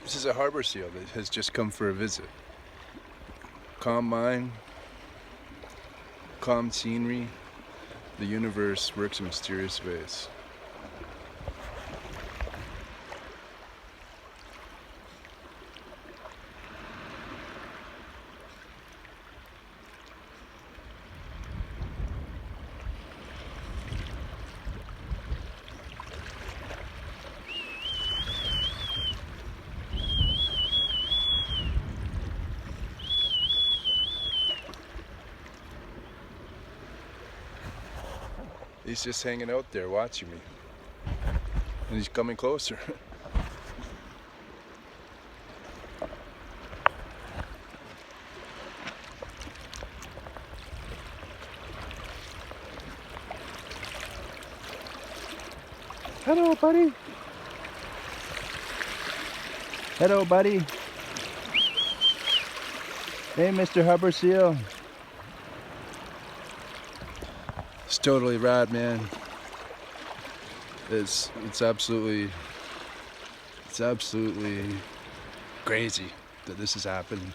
This is a harbor seal that has just come for a visit. Calm mind, calm scenery. The universe works in mysterious ways. He's just hanging out there watching me. And he's coming closer. Hello, buddy. Hello, buddy. Hey, Mr. Harbor Seal. It's totally rad, man. It's absolutely crazy that this has happened.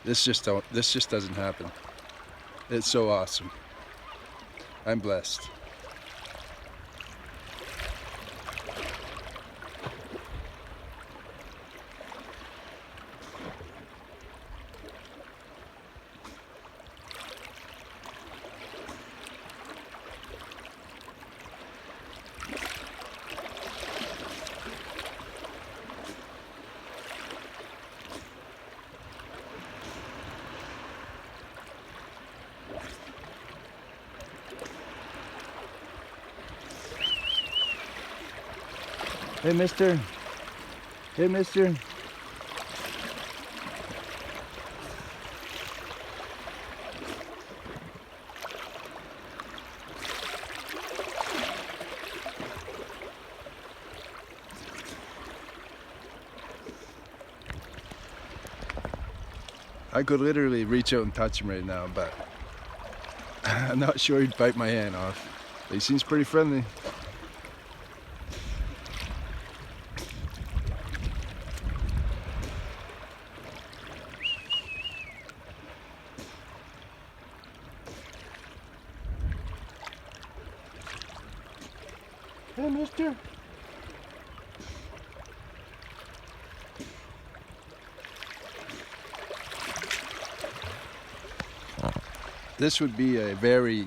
This just doesn't happen. It's so awesome. I'm blessed. Hey, mister. Hey, mister. I could literally reach out and touch him right now, but I'm not sure he'd bite my hand off. But he seems pretty friendly. Hey, mister. This would be a very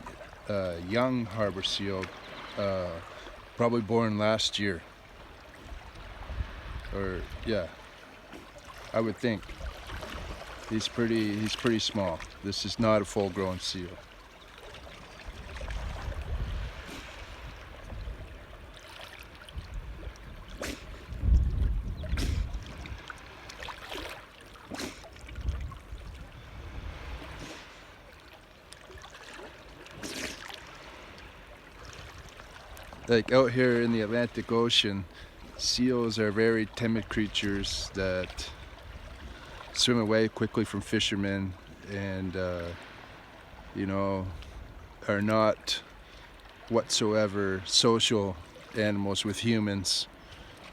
young harbor seal, probably born last year. Or yeah, I would think. He's pretty small. This is not a full-grown seal. Like out here in the Atlantic Ocean, seals are very timid creatures that swim away quickly from fishermen and you know, are not whatsoever social animals with humans,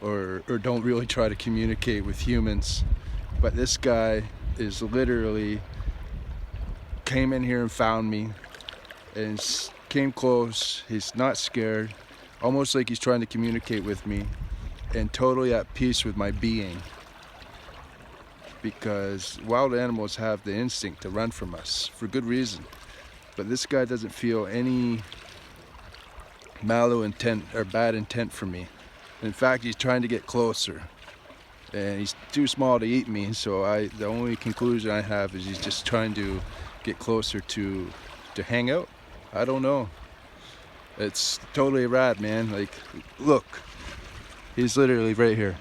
or don't really try to communicate with humans. But this guy is literally came in here and found me and came close. He's not scared, almost like he's trying to communicate with me, and totally at peace with my being. Because wild animals have the instinct to run from us for good reason. But this guy doesn't feel any malintent or bad intent for me. In fact, he's trying to get closer. And he's too small to eat me, so the only conclusion I have is he's just trying to get closer to hang out. I don't know. It's totally rad, man. Like, look. He's literally right here.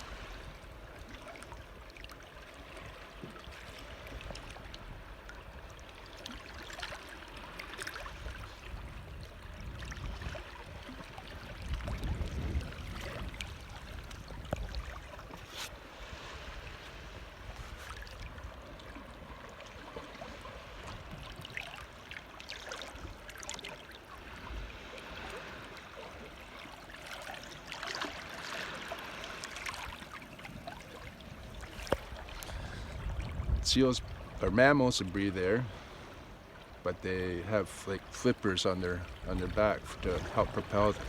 seals are mammals and breathe air, but they have like flippers on their back to help propel them.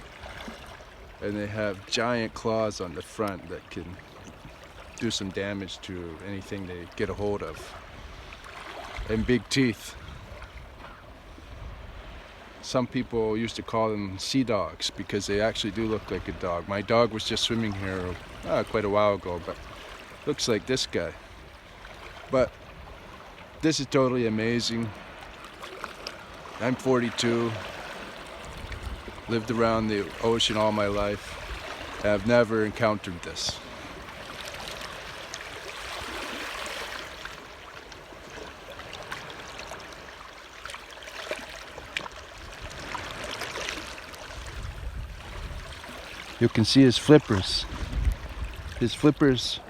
And they have giant claws on the front that can do some damage to anything they get a hold of. And big teeth. Some people used to call them sea dogs because they actually do look like a dog. My dog was just swimming here quite a while ago, but looks like this guy. But this is totally amazing. I'm 42, lived around the ocean all my life, and I've never encountered this. You can see his flippers. His flippers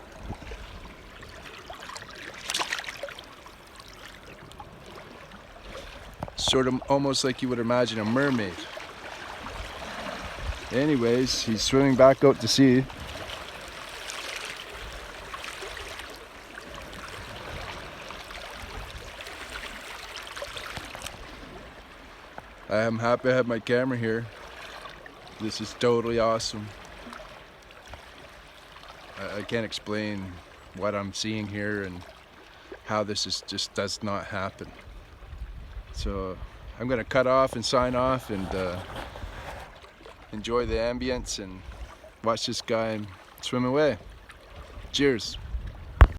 sort of almost like you would imagine a mermaid. Anyways, he's swimming back out to sea. I am happy I have my camera here. This is totally awesome. I can't explain what I'm seeing here and how this is just does not happen. So I'm gonna cut off and sign off and enjoy the ambience and watch this guy swim away. Cheers.